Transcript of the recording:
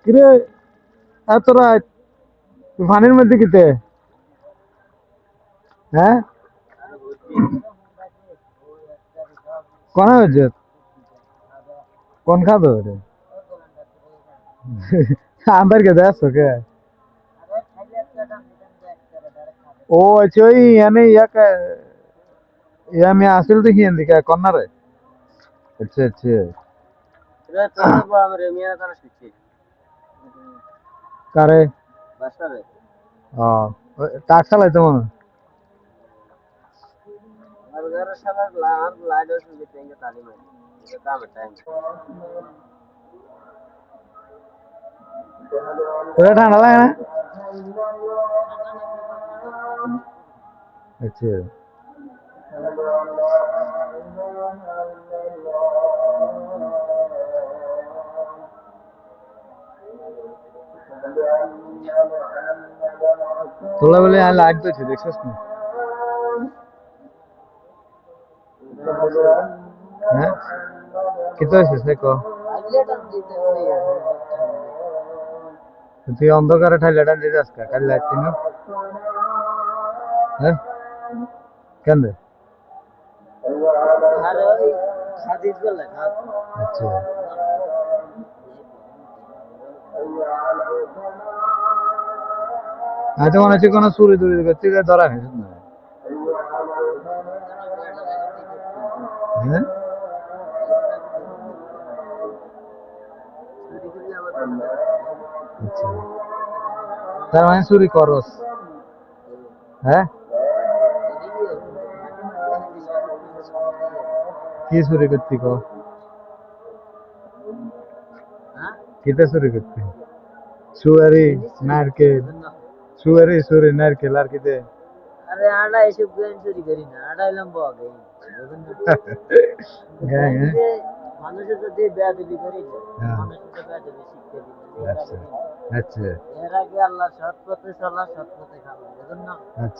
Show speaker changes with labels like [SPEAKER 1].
[SPEAKER 1] কিরে এত রাত পানির মধ্যে কিতে হ্যাঁ কোন হয়েছে কোন খাদো রে আবার কে দেখ কে ও আচ্ছা ওই এনে ইয়া আমি আসিল দেখি এদিকে কর্নারে আচ্ছা আচ্ছা কারে ও টাক চালাইতে মনে হয়। তোরা ঠান্ডা লাগে না আচ্ছা তোলা বলে আর লাইট দিয়েছে দেখছিস না হ্যাঁ কিতো হয়েছিস দেখো তুই অন্ধকারে ঠাইলাটা দিতে আসকা কাল লাইট না হ্যাঁ কেন রে আচ্ছা আচ্ছা মনে হচ্ছে কোনো চুরি টুরি করতে ধরা হয়েছে না হ্যাঁ আচ্ছা তার মানে চুরি করস হ্যাঁ কি চুরি করতে কো কিতা চুরি করতে সুয়ারি নারকেল সুরি নারকেল আর কিতে হ্যাঁ হ্যাঁ আচ্ছা আচ্ছা আচ্ছা